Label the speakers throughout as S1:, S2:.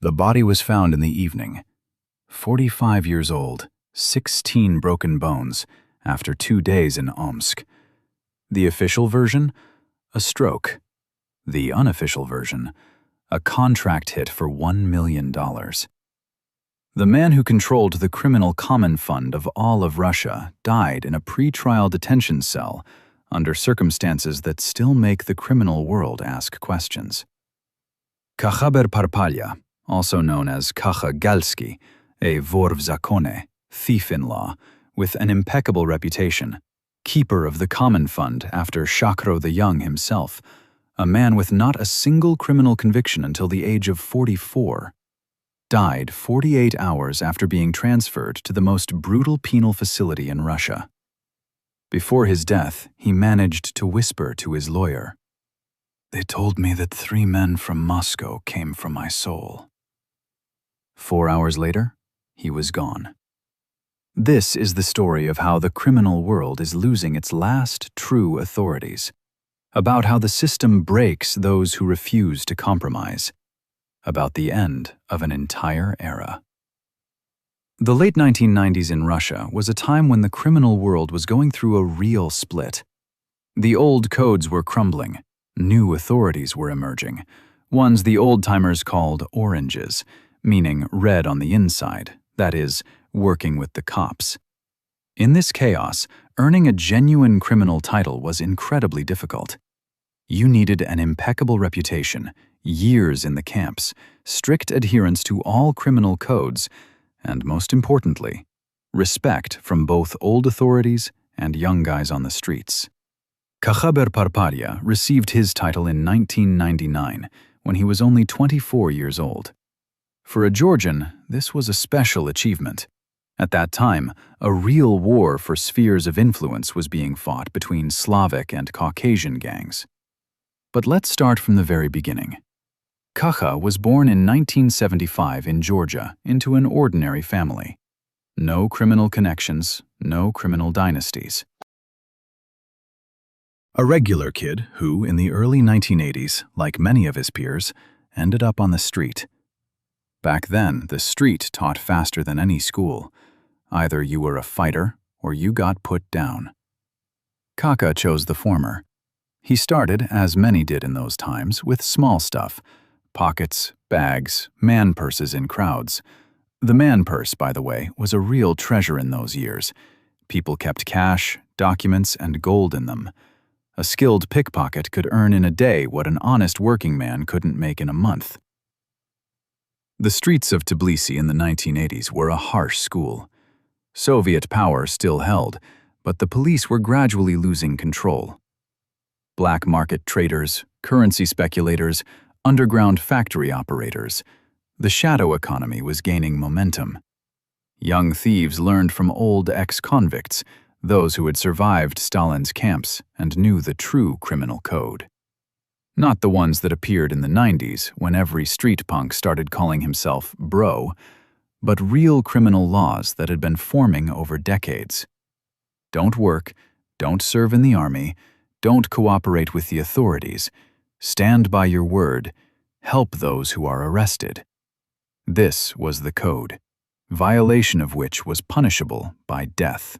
S1: The body was found in the evening. 45 years old, 16 broken bones, after 2 days in Omsk. The official version? A stroke. The unofficial version? A contract hit for $1 million. The man who controlled the criminal common fund of all of Russia died in a pre-trial detention cell under circumstances that still make the criminal world ask questions. Kakhaber Parpalia, also known as Kakha Galsky, a vor v zakone, thief-in-law, with an impeccable reputation, keeper of the common fund after Shakro the Young himself, a man with not a single criminal conviction until the age of 44, died 48 hours after being transferred to the most brutal penal facility in Russia. Before his death, he managed to whisper to his lawyer, "They told me that 3 men from Moscow came from my soul." 4 hours later, he was gone. This is the story of how the criminal world is losing its last true authorities, about how the system breaks those who refuse to compromise, about the end of an entire era. The late 1990s in Russia was a time when the criminal world was going through a real split. The old codes were crumbling, new authorities were emerging, ones the old-timers called oranges, meaning red on the inside, that is, working with the cops. In this chaos, earning a genuine criminal title was incredibly difficult. You needed an impeccable reputation, years in the camps, strict adherence to all criminal codes, and most importantly, respect from both old authorities and young guys on the streets. Kakhaber Parpalia received his title in 1999, when he was only 24 years old. For a Georgian, this was a special achievement. At that time, a real war for spheres of influence was being fought between Slavic and Caucasian gangs. But let's start from the very beginning. Kakha was born in 1975 in Georgia into an ordinary family. No criminal connections, no criminal dynasties. A regular kid who, in the early 1980s, like many of his peers, ended up on the street. Back then, the street taught faster than any school. Either you were a fighter or you got put down. Kakha chose the former. He started, as many did in those times, with small stuff: pockets, bags, man purses in crowds. The man purse, by the way, was a real treasure in those years. People kept cash, documents, and gold in them. A skilled pickpocket could earn in a day what an honest working man couldn't make in a month. The streets of Tbilisi in the 1980s were a harsh school. Soviet power still held, but the police were gradually losing control. Black market traders, currency speculators, underground factory operators. The shadow economy was gaining momentum. Young thieves learned from old ex-convicts, those who had survived Stalin's camps and knew the true criminal code. Not the ones that appeared in the 90s when every street punk started calling himself bro, but real criminal laws that had been forming over decades. Don't work, don't serve in the army, don't cooperate with the authorities, stand by your word, help those who are arrested. This was the code, violation of which was punishable by death.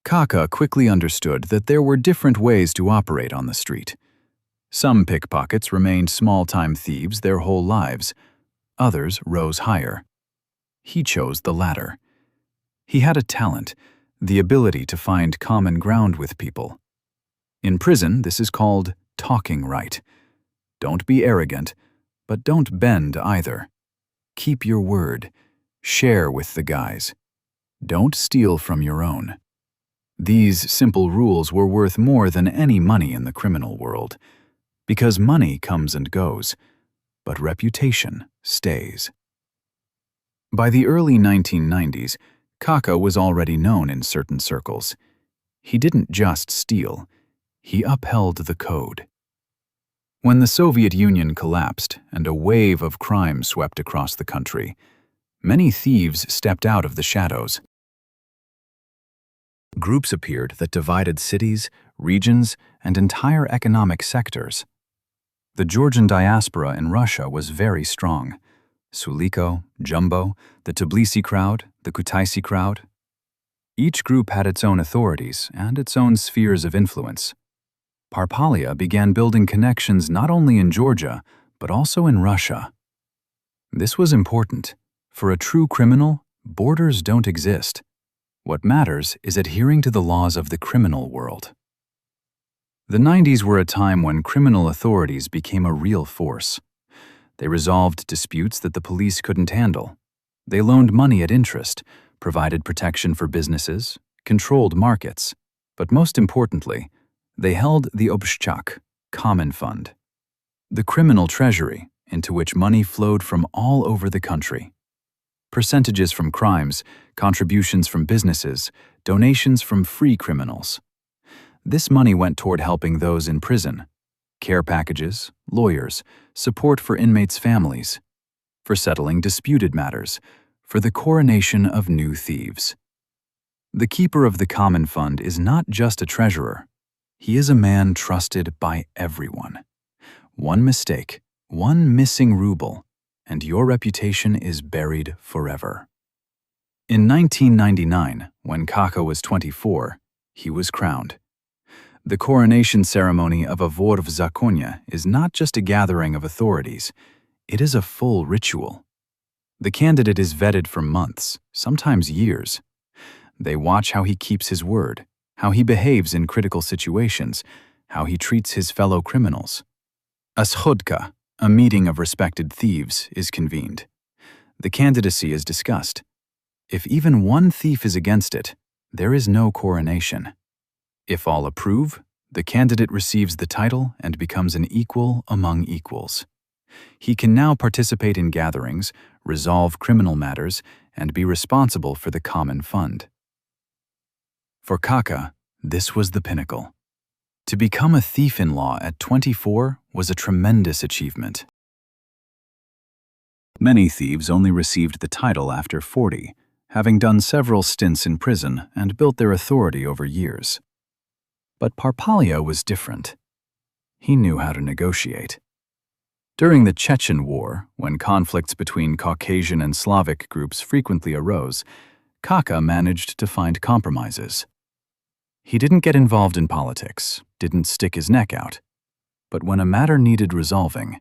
S1: Kakha quickly understood that there were different ways to operate on the street. Some pickpockets remained small-time thieves their whole lives. Others rose higher. He chose the latter. He had a talent, the ability to find common ground with people. In prison, this is called talking right. Don't be arrogant, but don't bend either. Keep your word. Share with the guys. Don't steal from your own. These simple rules were worth more than any money in the criminal world, because money comes and goes, but reputation stays. By the early 1990s, Kakha was already known in certain circles. He didn't just steal, he upheld the code. When the Soviet Union collapsed and a wave of crime swept across the country, many thieves stepped out of the shadows. Groups appeared that divided cities, regions, and entire economic sectors. The Georgian diaspora in Russia was very strong. Suliko, Jumbo, the Tbilisi crowd, the Kutaisi crowd. Each group had its own authorities and its own spheres of influence. Parpalia began building connections not only in Georgia, but also in Russia. This was important. For a true criminal, borders don't exist. What matters is adhering to the laws of the criminal world. The 90s were a time when criminal authorities became a real force. They resolved disputes that the police couldn't handle. They loaned money at interest, provided protection for businesses, controlled markets, but most importantly, they held the Obshchak, common fund, the criminal treasury into which money flowed from all over the country. Percentages from crimes, contributions from businesses, donations from free criminals. This money went toward helping those in prison, care packages, lawyers, support for inmates' families, for settling disputed matters, for the coronation of new thieves. The keeper of the common fund is not just a treasurer. He is a man trusted by everyone. One mistake, one missing ruble, and your reputation is buried forever. In 1999, when Kakha was 24, he was crowned. The coronation ceremony of a vor v zakone is not just a gathering of authorities, it is a full ritual. The candidate is vetted for months, sometimes years. They watch how he keeps his word, how he behaves in critical situations, how he treats his fellow criminals. A schodka, a meeting of respected thieves, is convened. The candidacy is discussed. If even one thief is against it, there is no coronation. If all approve, the candidate receives the title and becomes an equal among equals. He can now participate in gatherings, resolve criminal matters, and be responsible for the common fund. For Kakha, this was the pinnacle. To become a thief-in-law at 24 was a tremendous achievement. Many thieves only received the title after 40, having done several stints in prison and built their authority over years. But Parpalia was different. He knew how to negotiate. During the Chechen War, when conflicts between Caucasian and Slavic groups frequently arose, Kakha managed to find compromises. He didn't get involved in politics, didn't stick his neck out. But when a matter needed resolving,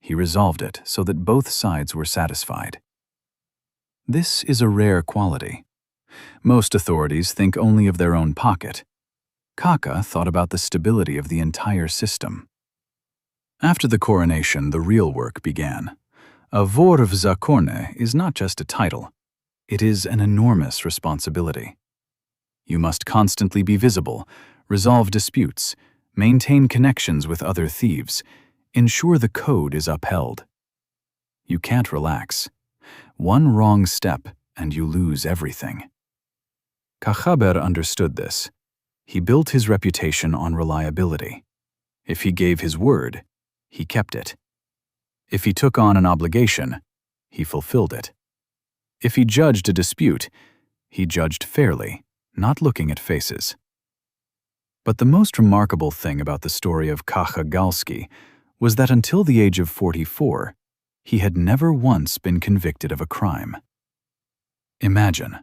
S1: he resolved it so that both sides were satisfied. This is a rare quality. Most authorities think only of their own pocket. Kakha thought about the stability of the entire system. After the coronation, the real work began. A vor v zakone is not just a title. It is an enormous responsibility. You must constantly be visible, resolve disputes, maintain connections with other thieves, ensure the code is upheld. You can't relax. One wrong step and you lose everything. Kakhaber understood this. He built his reputation on reliability. If he gave his word, he kept it. If he took on an obligation, he fulfilled it. If he judged a dispute, he judged fairly, not looking at faces. But the most remarkable thing about the story of Kakha Galsky was that until the age of 44, he had never once been convicted of a crime. Imagine,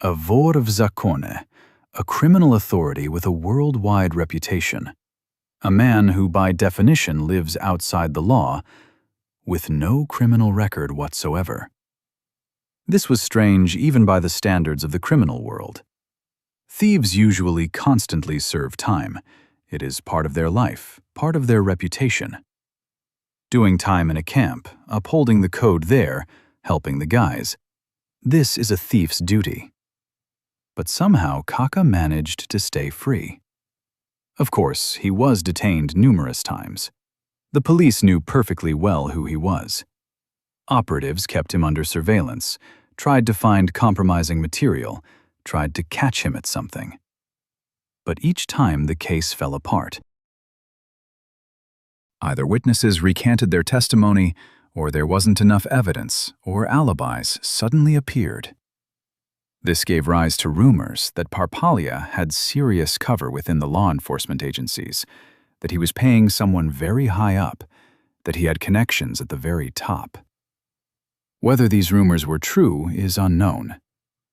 S1: a vor v zakone, a criminal authority with a worldwide reputation, a man who by definition lives outside the law, with no criminal record whatsoever. This was strange even by the standards of the criminal world. Thieves usually constantly serve time. It is part of their life, part of their reputation. Doing time in a camp, upholding the code there, helping the guys. This is a thief's duty. But somehow Kakha managed to stay free. Of course, he was detained numerous times. The police knew perfectly well who he was. Operatives kept him under surveillance, tried to find compromising material, tried to catch him at something. But each time the case fell apart. Either witnesses recanted their testimony, or there wasn't enough evidence, or alibis suddenly appeared. This gave rise to rumors that Parpalia had serious cover within the law enforcement agencies, that he was paying someone very high up, that he had connections at the very top. Whether these rumors were true is unknown,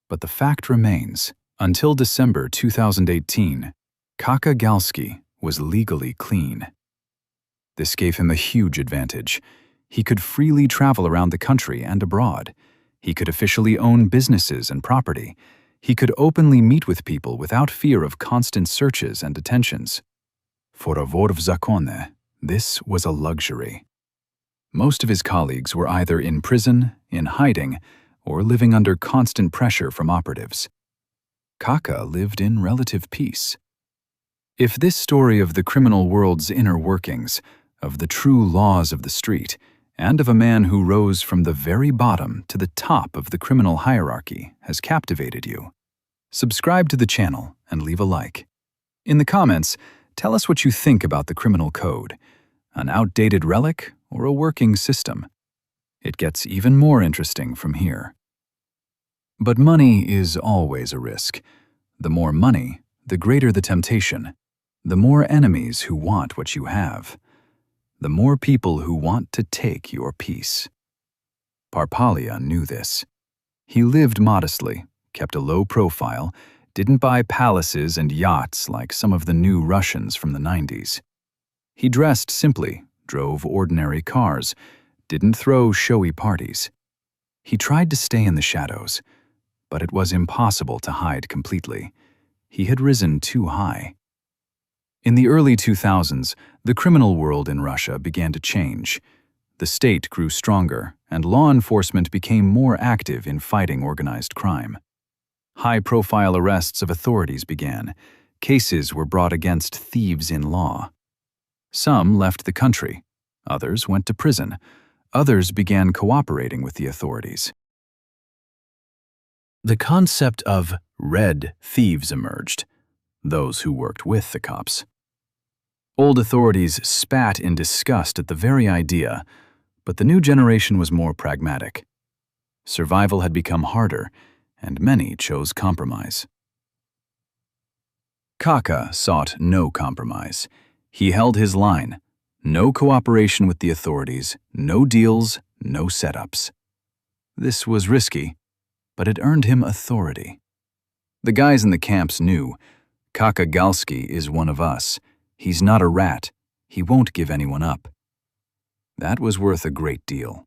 S1: but the fact remains. Until December 2018, Kakha Galsky was legally clean. This gave him a huge advantage. He could freely travel around the country and abroad. He could officially own businesses and property. He could openly meet with people without fear of constant searches and detentions. For a vor v zakone, this was a luxury. Most of his colleagues were either in prison, in hiding, or living under constant pressure from operatives. Kakha lived in relative peace. If this story of the criminal world's inner workings, of the true laws of the street, and of a man who rose from the very bottom to the top of the criminal hierarchy has captivated you, subscribe to the channel and leave a like. In the comments, tell us what you think about the criminal code, an outdated relic or a working system. It gets even more interesting from here. But money is always a risk. The more money, the greater the temptation. The more enemies who want what you have. The more people who want to take your peace. Parpalia knew this. He lived modestly, kept a low profile, didn't buy palaces and yachts like some of the new Russians from the 90s. He dressed simply, drove ordinary cars, didn't throw showy parties. He tried to stay in the shadows, but it was impossible to hide completely. He had risen too high. In the early 2000s, the criminal world in Russia began to change. The state grew stronger, and law enforcement became more active in fighting organized crime. High-profile arrests of authorities began. Cases were brought against thieves in law. Some left the country. Others went to prison. Others began cooperating with the authorities. The concept of red thieves emerged, those who worked with the cops. Old authorities spat in disgust at the very idea, but the new generation was more pragmatic. Survival had become harder, and many chose compromise. Kakha sought no compromise. He held his line. No cooperation with the authorities, no deals, no setups. This was risky, but it earned him authority. The guys in the camps knew, Kakha Galsky is one of us. He's not a rat. He won't give anyone up. That was worth a great deal.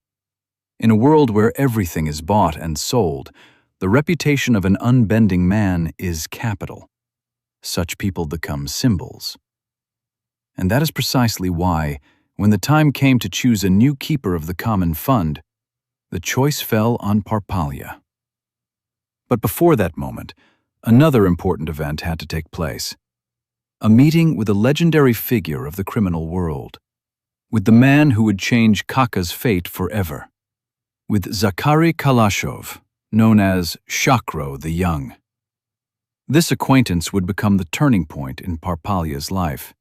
S1: In a world where everything is bought and sold, the reputation of an unbending man is capital. Such people become symbols. And that is precisely why, when the time came to choose a new keeper of the common fund, the choice fell on Parpalia. But before that moment, another important event had to take place. A meeting with a legendary figure of the criminal world. With the man who would change Kakha's fate forever. With Zakare Kalashov, known as Shakro the Young. This acquaintance would become the turning point in Parpalia's life.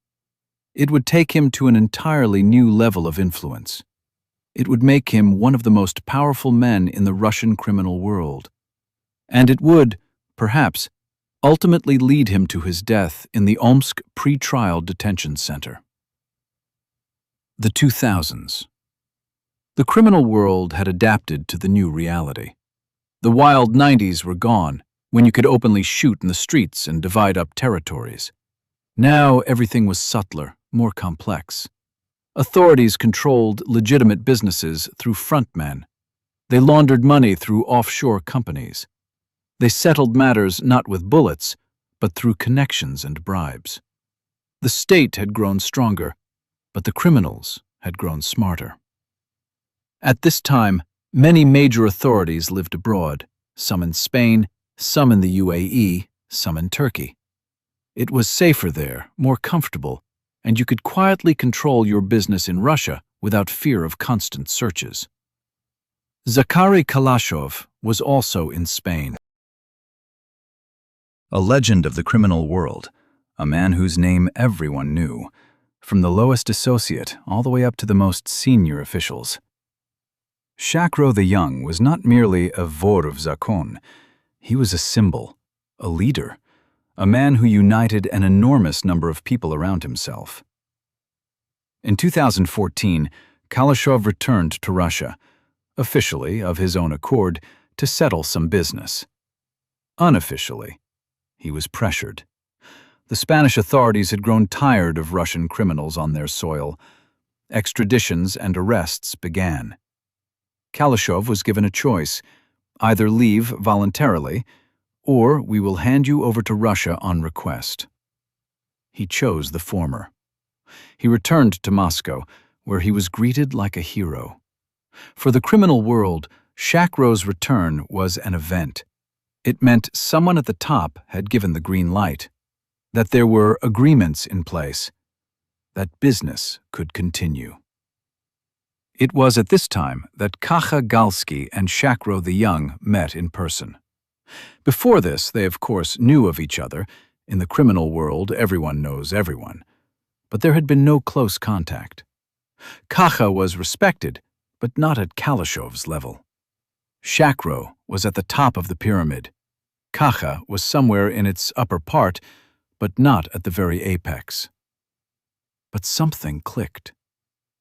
S1: It would take him to an entirely new level of influence. It would make him one of the most powerful men in the Russian criminal world. And it would, perhaps, ultimately lead him to his death in the Omsk pre-trial detention center. The 2000s. The criminal world had adapted to the new reality. The wild 90s were gone, when you could openly shoot in the streets and divide up territories. Now everything was subtler, more complex. Authorities controlled legitimate businesses through frontmen. They laundered money through offshore companies. They settled matters not with bullets, but through connections and bribes. The state had grown stronger, but the criminals had grown smarter. At this time, many major authorities lived abroad, some in Spain, some in the UAE, some in Turkey. It was safer there, more comfortable, and you could quietly control your business in Russia without fear of constant searches. Zakare Kalashov was also in Spain. A legend of the criminal world, a man whose name everyone knew, from the lowest associate all the way up to the most senior officials. Shakro the Young was not merely a vor v zakone. He was a symbol, a leader, a man who united an enormous number of people around himself. In 2014, Kalashov returned to Russia. officially, of his own accord, to settle some business. Unofficially, he was pressured. The Spanish authorities had grown tired of Russian criminals on their soil. Extraditions and arrests began. Kalashov was given a choice: either leave voluntarily, or we will hand you over to Russia on request. He chose the former. He returned to Moscow, where he was greeted like a hero. For the criminal world, Shakro's return was an event. It meant someone at the top had given the green light, that there were agreements in place, that business could continue. It was at this time that Kakha Galsky and Shakro the Young met in person. Before this, they of course knew of each other. In the criminal world, everyone knows everyone. But there had been no close contact. Kakha was respected, but not at Kalashov's level. Shakro was at the top of the pyramid. Kakha was somewhere in its upper part, but not at the very apex. But something clicked.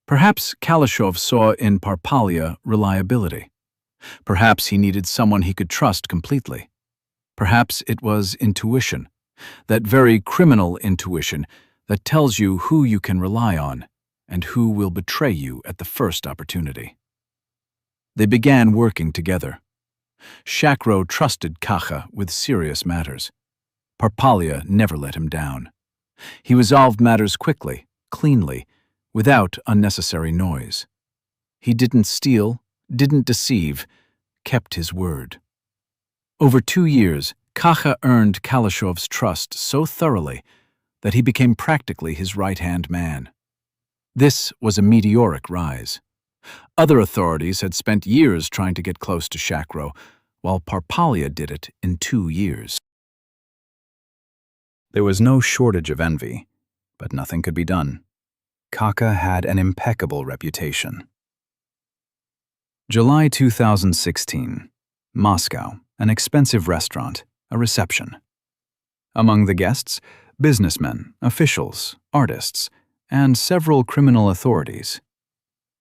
S1: Perhaps Kalashov saw in Parpalia reliability. Perhaps he needed someone he could trust completely. Perhaps it was intuition, that very criminal intuition that tells you who you can rely on and who will betray you at the first opportunity. They began working together. Shakro trusted Kakha with serious matters. Parpalia never let him down. He resolved matters quickly, cleanly, without unnecessary noise. He didn't steal, didn't deceive, kept his word. Over 2 years, Kakha earned Kalashov's trust so thoroughly that he became practically his right-hand man. This was a meteoric rise. Other authorities had spent years trying to get close to Shakro, while Parpalia did it in 2 years. There was no shortage of envy, but nothing could be done. Kakha had an impeccable reputation. July 2016. Moscow, an expensive restaurant, a reception. Among the guests, businessmen, officials, artists, and several criminal authorities.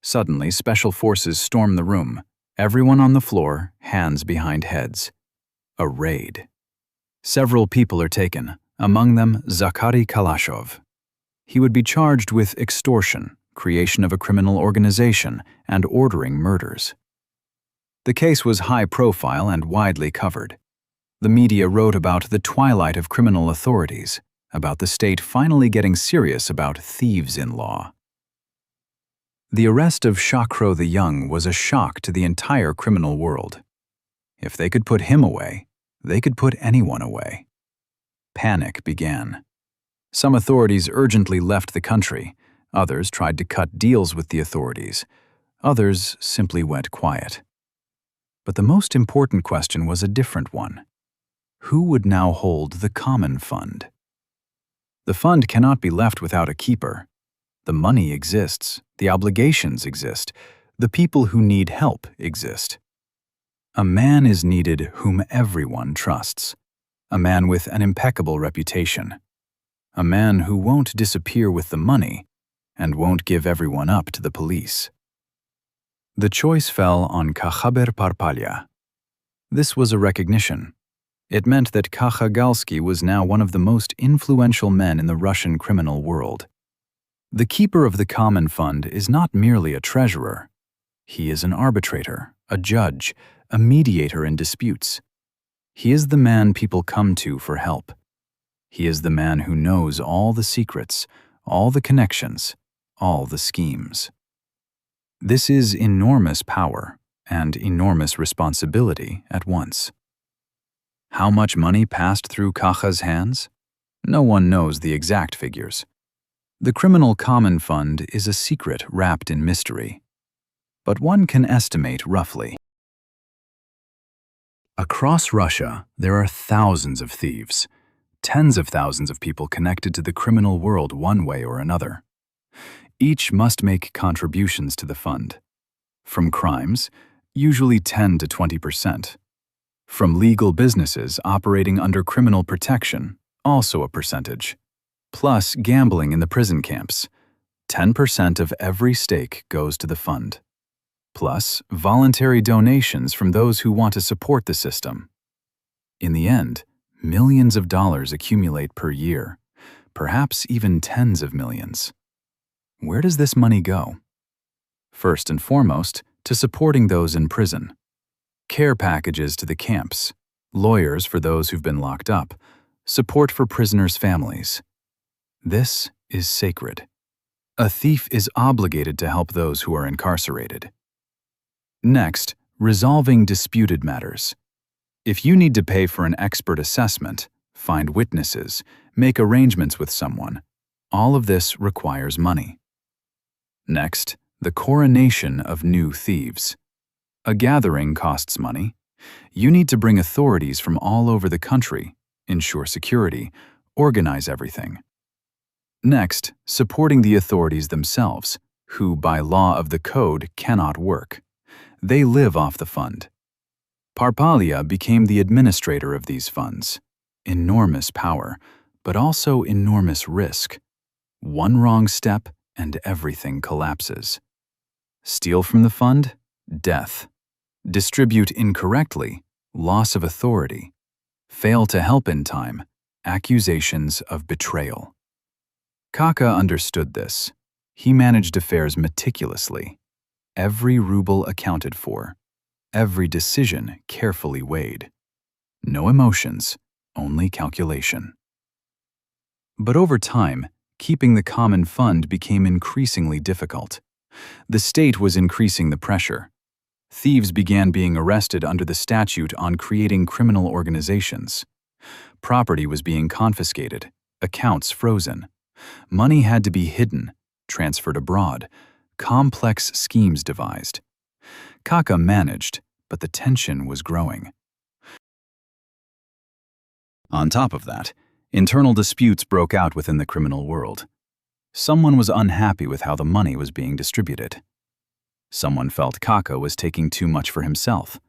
S1: Suddenly, special forces storm the room, everyone on the floor, hands behind heads. A raid. Several people are taken, among them Zakary Kalashov. He would be charged with extortion, creation of a criminal organization, and ordering murders. The case was high profile and widely covered. The media wrote about the twilight of criminal authorities, about the state finally getting serious about thieves-in-law. The arrest of Shakro the Young was a shock to the entire criminal world. If they could put him away, they could put anyone away. Panic began. Some authorities urgently left the country. Others tried to cut deals with the authorities. Others simply went quiet. But the most important question was a different one. Who would now hold the common fund? The fund cannot be left without a keeper. The money exists, the obligations exist, the people who need help exist. A man is needed whom everyone trusts. A man with an impeccable reputation. A man who won't disappear with the money and won't give everyone up to the police. The choice fell on Kakhaber Parpalia. This was a recognition. It meant that Kakha Galsky was now one of the most influential men in the Russian criminal world. The keeper of the common fund is not merely a treasurer. He is an arbitrator, a judge, a mediator in disputes. He is the man people come to for help. He is the man who knows all the secrets, all the connections, all the schemes. This is enormous power and enormous responsibility at once. How much money passed through Kakha's hands? No one knows the exact figures. The criminal common fund is a secret wrapped in mystery. But one can estimate roughly. Across Russia, there are thousands of thieves, tens of thousands of people connected to the criminal world one way or another. Each must make contributions to the fund. From crimes, usually 10 to 20%. From legal businesses operating under criminal protection, also a percentage. Plus gambling in the prison camps. 10% of every stake goes to the fund. plus voluntary donations from those who want to support the system. In the end, millions of dollars accumulate per year, perhaps even tens of millions. Where does this money go? First and foremost, to supporting those in prison. Care packages to the camps, lawyers for those who've been locked up, support for prisoners' families. This is sacred. A thief is obligated to help those who are incarcerated. Next, resolving disputed matters. If you need to pay for an expert assessment, find witnesses, make arrangements with someone, all of this requires money. Next, the coronation of new thieves. A gathering costs money. You need to bring authorities from all over the country, ensure security, organize everything. Next, supporting the authorities themselves, who by law of the code cannot work. They live off the fund. Parpalia became the administrator of these funds. Enormous power, but also enormous risk. One wrong step and everything collapses. Steal from the fund? Death. Distribute incorrectly? Loss of authority. Fail to help in time? Accusations of betrayal. Kakha understood this. He managed affairs meticulously. Every ruble accounted for. Every decision carefully weighed. No emotions, only calculation. But over time, keeping the common fund became increasingly difficult. The state was increasing the pressure. Thieves began being arrested under the statute on creating criminal organizations. Property was being confiscated, accounts frozen. Money had to be hidden, transferred abroad, complex schemes devised. Kakha managed, but the tension was growing. On top of that, internal disputes broke out within the criminal world. Someone was unhappy with how the money was being distributed. Someone felt Kakha was taking too much for himself.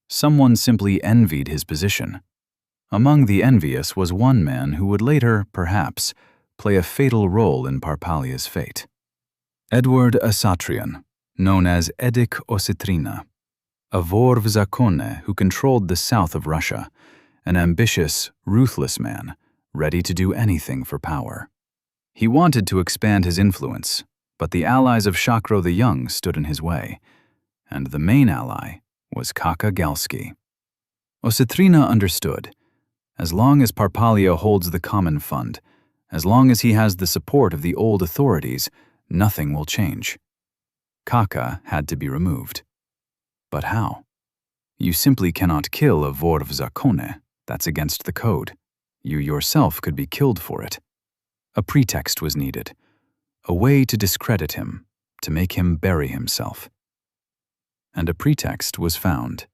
S1: Someone simply envied his position. Among the envious was one man who would later, perhaps, play a fatal role in Parpalia's fate. Edward Asatrian, known as Edik Ositrina, a vor v zakone who controlled the south of Russia, an ambitious, ruthless man, ready to do anything for power. He wanted to expand his influence, but the allies of Shakro the Young stood in his way, and the main ally was Kakha Galsky. Ositrina understood. As long as Parpalia holds the common fund, as long as he has the support of the old authorities, nothing will change. Kakha had to be removed. But how? You simply cannot kill a vor v zakone. That's against the code. You yourself could be killed for it. A pretext was needed. A way to discredit him, to make him bury himself. And a pretext was found.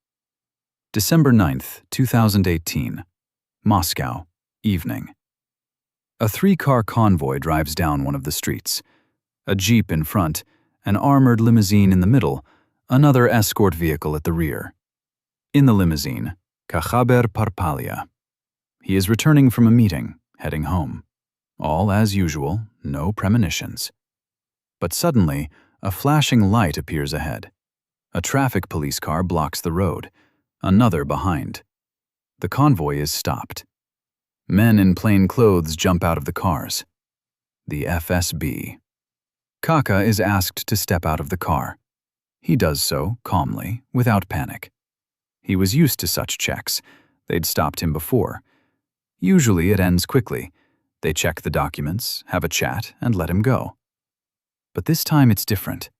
S1: December 9th, 2018. Moscow, evening. A 3-car convoy drives down one of the streets. A jeep in front, an armored limousine in the middle, another escort vehicle at the rear. In the limousine, Kakhaber Parpalia. He is returning from a meeting, heading home. All as usual, no premonitions. But suddenly, a flashing light appears ahead. A traffic police car blocks the road, another behind. The convoy is stopped. Men in plain clothes jump out of the cars. The FSB. Kakha is asked to step out of the car. He does so calmly, without panic. He was used to such checks. They'd stopped him before. Usually it ends quickly. They check the documents, have a chat, and let him go. But this time it's different.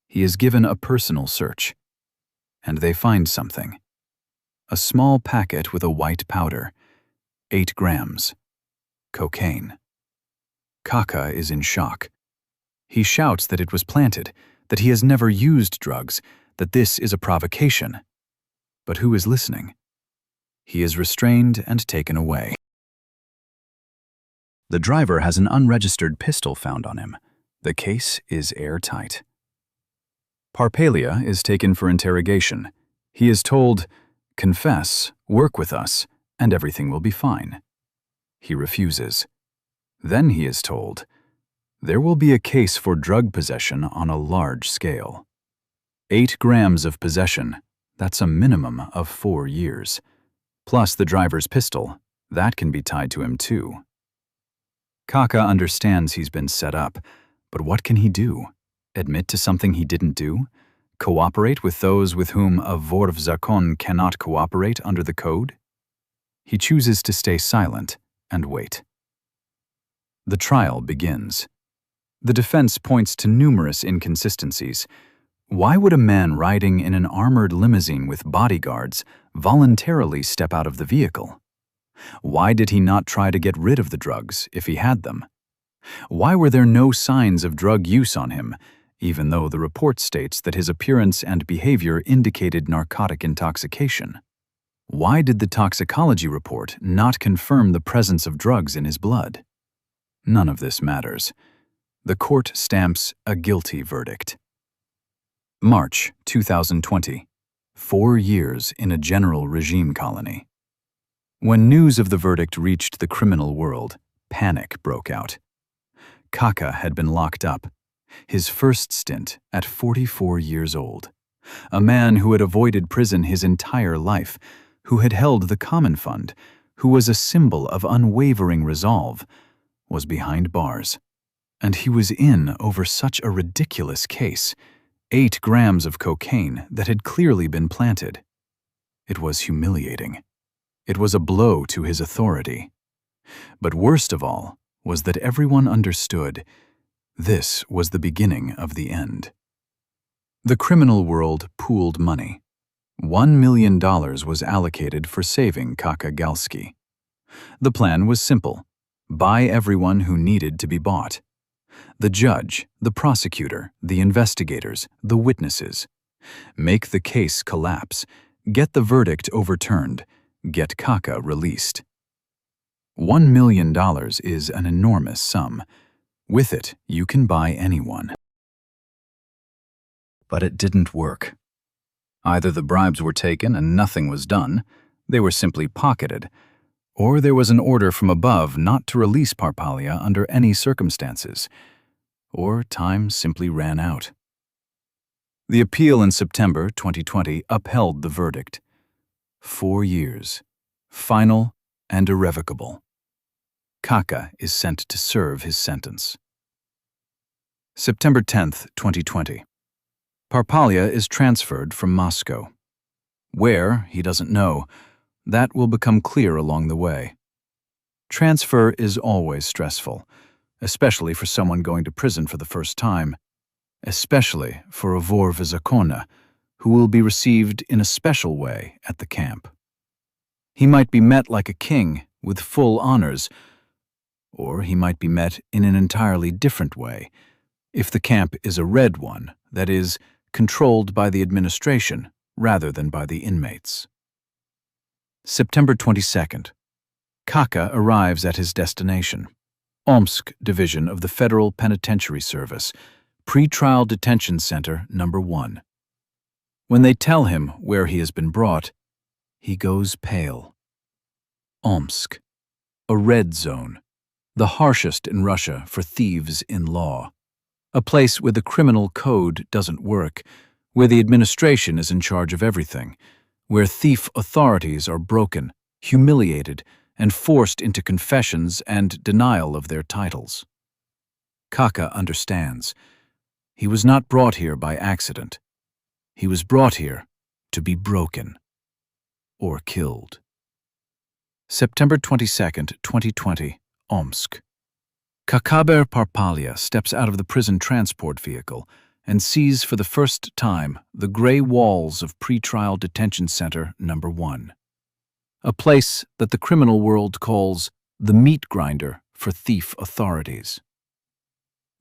S1: He is given a personal search. And they find something. A small packet with a white powder. 8 grams. Cocaine. Kakha is in shock. He shouts that it was planted, that he has never used drugs, that this is a provocation. But who is listening? He is restrained and taken away. The driver has an unregistered pistol found on him. The case is airtight. Parpalia is taken for interrogation. He is told, "Confess, work with us, and everything will be fine." He refuses. Then he is told, "There will be a case for drug possession on a large scale." 8 grams of possession, that's a minimum of 4 years. Plus the driver's pistol, that can be tied to him too. Kakha understands he's been set up, but what can he do? Admit to something he didn't do? Cooperate with those with whom a vor v zakone cannot cooperate under the code? He chooses to stay silent and wait. The trial begins. The defense points to numerous inconsistencies. Why would a man riding in an armored limousine with bodyguards voluntarily step out of the vehicle? Why did he not try to get rid of the drugs if he had them? Why were there no signs of drug use on him, even though the report states that his appearance and behavior indicated narcotic intoxication? Why did the toxicology report not confirm the presence of drugs in his blood? None of this matters. The court stamps a guilty verdict. March 2020. 4 years in a general regime colony. When news of the verdict reached the criminal world, panic broke out. Kakha had been locked up, his first stint at 44 years old. A man who had avoided prison his entire life, who had held the common fund, who was a symbol of unwavering resolve, was behind bars. And he was in over such a ridiculous case, 8 grams of cocaine that had clearly been planted. It was humiliating. It was a blow to his authority. But worst of all was that everyone understood this was the beginning of the end. The criminal world pooled money. $1 million was allocated for saving Kakha Galsky. The plan was simple: buy everyone who needed to be bought. The judge, the prosecutor, the investigators, the witnesses. Make the case collapse, get the verdict overturned, get Kakha released. $1 million is an enormous sum. With it, you can buy anyone. But it didn't work. Either the bribes were taken and nothing was done, they were simply pocketed, or there was an order from above not to release Parpalia under any circumstances, or time simply ran out. The appeal in September 2020 upheld the verdict. 4 years, final and irrevocable. Kakha is sent to serve his sentence. September 10th, 2020. Parpalia is transferred from Moscow. Where, he doesn't know. That will become clear along the way. Transfer is always stressful, especially for someone going to prison for the first time, especially for a vor v zakone, who will be received in a special way at the camp. He might be met like a king, with full honors, or he might be met in an entirely different way, if the camp is a red one, that is, controlled by the administration rather than by the inmates. September 22nd. Kakha arrives at his destination, Omsk Division of the Federal Penitentiary Service, Pretrial Detention Center number 1. When they tell him where he has been brought, he goes pale. Omsk, a red zone, the harshest in Russia for thieves in law. A place where the criminal code doesn't work, where the administration is in charge of everything, where thief authorities are broken, humiliated, and forced into confessions and denial of their titles. Kakha understands. He was not brought here by accident. He was brought here to be broken or killed. September 22nd, 2020, Omsk. Kakhaber Parpalia steps out of the prison transport vehicle and sees for the first time the gray walls of Pretrial Detention Center number 1. A place that the criminal world calls the meat grinder for thief authorities.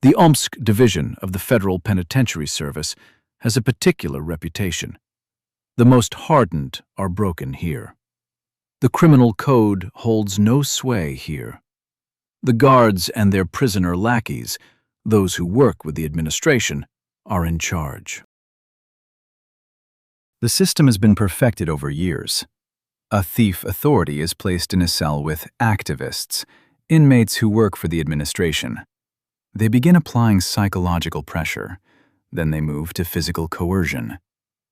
S1: The Omsk Division of the Federal Penitentiary Service has a particular reputation. The most hardened are broken here. The criminal code holds no sway here. The guards and their prisoner lackeys, those who work with the administration, are in charge. The system has been perfected over years. A thief authority is placed in a cell with activists, inmates who work for the administration. They begin applying psychological pressure. Then they move to physical coercion.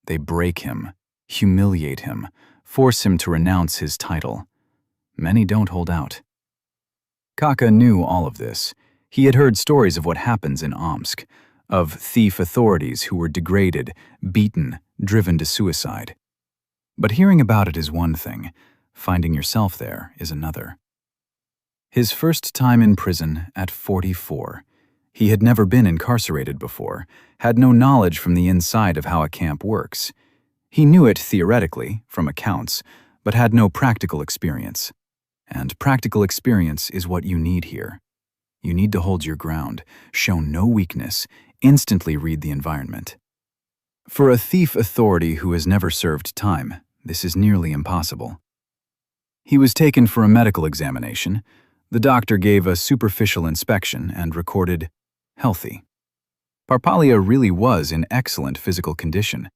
S1: They break him, humiliate him, force him to renounce his title. Many don't hold out. Kakha knew all of this. He had heard stories of what happens in Omsk, of thief authorities who were degraded, beaten, driven to suicide. But hearing about it is one thing, finding yourself there is another. His first time in prison at 44. He had never been incarcerated before, had no knowledge from the inside of how a camp works. He knew it theoretically, from accounts, but had no practical experience. And practical experience is what you need here. You need to hold your ground, show no weakness, instantly read the environment. For a thief authority who has never served time, this is nearly impossible. He was taken for a medical examination. The doctor gave a superficial inspection and recorded healthy. Parpalia really was in excellent physical condition.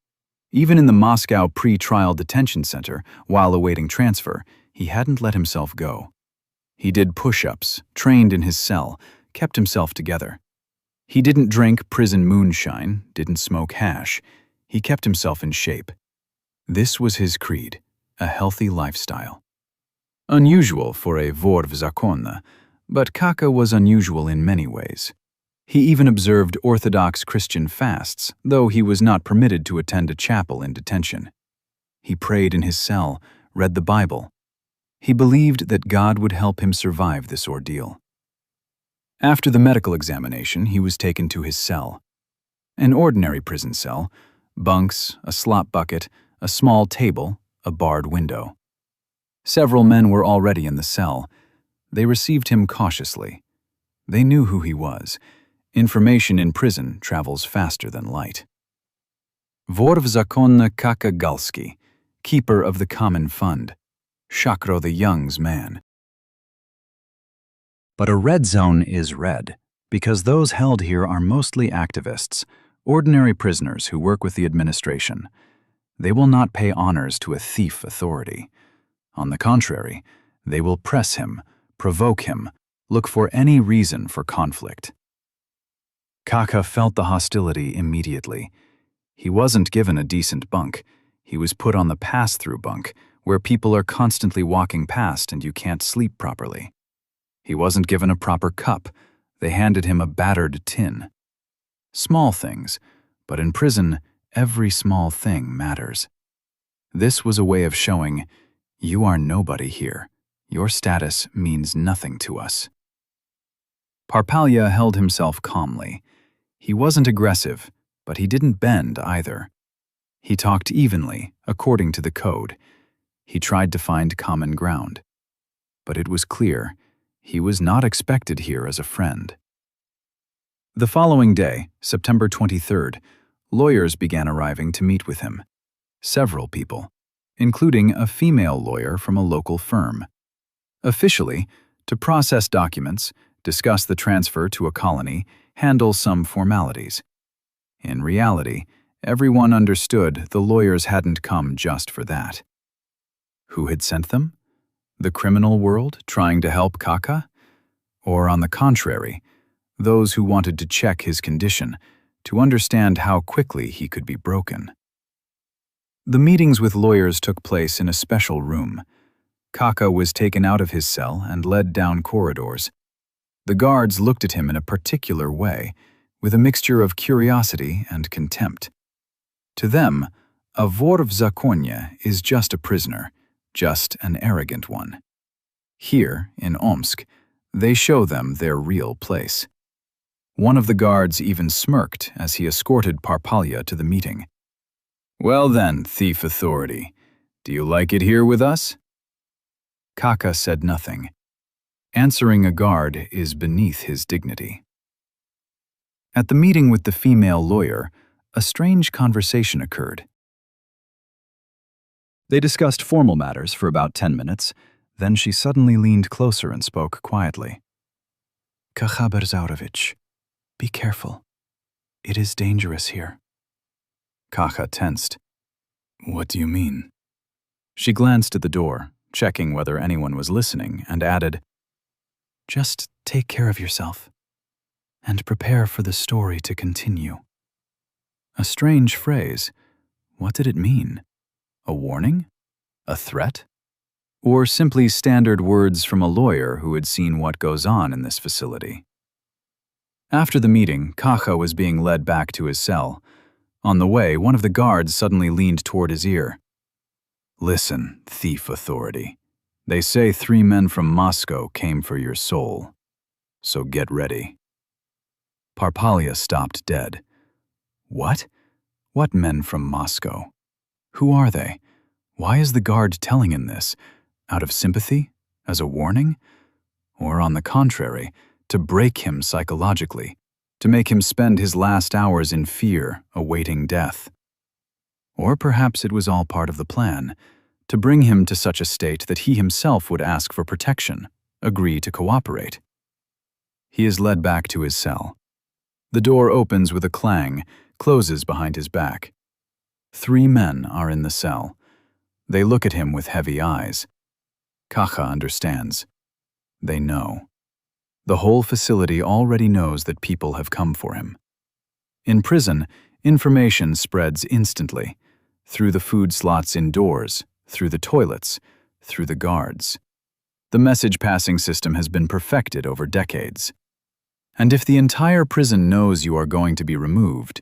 S1: Even in the Moscow pre-trial detention center, while awaiting transfer, he hadn't let himself go. He did push-ups, trained in his cell, kept himself together. He didn't drink prison moonshine, didn't smoke hash. He kept himself in shape. This was his creed, a healthy lifestyle. Unusual for a vor v zakone, but Kakha was unusual in many ways. He even observed Orthodox Christian fasts, though he was not permitted to attend a chapel in detention. He prayed in his cell, read the Bible. He believed that God would help him survive this ordeal. After the medical examination, he was taken to his cell. An ordinary prison cell, bunks, a slop bucket, a small table, a barred window. Several men were already in the cell. They received him cautiously. They knew who he was. Information in prison travels faster than light. Vor v zakone Kakha Galsky, keeper of the common fund. Shakro the Young's man. But a red zone is red, because those held here are mostly activists, ordinary prisoners who work with the administration. They will not pay honors to a thief authority. On the contrary, they will press him, provoke him, look for any reason for conflict. Kakha felt the hostility immediately. He wasn't given a decent bunk. He was put on the pass-through bunk, where people are constantly walking past and you can't sleep properly. He wasn't given a proper cup. They handed him a battered tin. Small things, but in prison, every small thing matters. This was a way of showing, you are nobody here. Your status means nothing to us. Parpalia held himself calmly. He wasn't aggressive, but he didn't bend either. He talked evenly, according to the code. He tried to find common ground. But it was clear, he was not expected here as a friend. The following day, September 23rd, lawyers began arriving to meet with him. Several people, including a female lawyer from a local firm. Officially, to process documents, discuss the transfer to a colony, handle some formalities. In reality, everyone understood the lawyers hadn't come just for that. Who had sent them? The criminal world trying to help Kakha? Or on the contrary, those who wanted to check his condition, to understand how quickly he could be broken? The meetings with lawyers took place in a special room. Kakha was taken out of his cell and led down corridors. The guards looked at him in a particular way, with a mixture of curiosity and contempt. To them, a vor v zakone is just a prisoner, just an arrogant one. Here, in Omsk, they show them their real place. One of the guards even smirked as he escorted Parpalia to the meeting. "Well then, thief authority, do you like it here with us?" Kakha said nothing. Answering a guard is beneath his dignity. At the meeting with the female lawyer, a strange conversation occurred. They discussed formal matters for about 10 minutes, then she suddenly leaned closer and spoke quietly. "Kakhaber Zarovich, be careful. It is dangerous here." Kakha tensed. "What do you mean?" She glanced at the door, checking whether anyone was listening, and added, "Just take care of yourself, and prepare for the story to continue." A strange phrase. What did it mean? A warning? A threat? Or simply standard words from a lawyer who had seen what goes on in this facility? After the meeting, Kakha was being led back to his cell. On the way, one of the guards suddenly leaned toward his ear. "Listen, thief authority. They say 3 men from Moscow came for your soul. So get ready." Parpalia stopped dead. What? What men from Moscow? Who are they? Why is the guard telling him this? Out of sympathy? As a warning? Or on the contrary, to break him psychologically, to make him spend his last hours in fear, awaiting death? Or perhaps it was all part of the plan, to bring him to such a state that he himself would ask for protection, agree to cooperate. He is led back to his cell. The door opens with a clang, closes behind his back. 3 men are in the cell. They look at him with heavy eyes. Kakha understands. They know. The whole facility already knows that people have come for him. In prison, information spreads instantly, through the food slots indoors, through the toilets, through the guards. The message passing system has been perfected over decades. And if the entire prison knows you are going to be removed,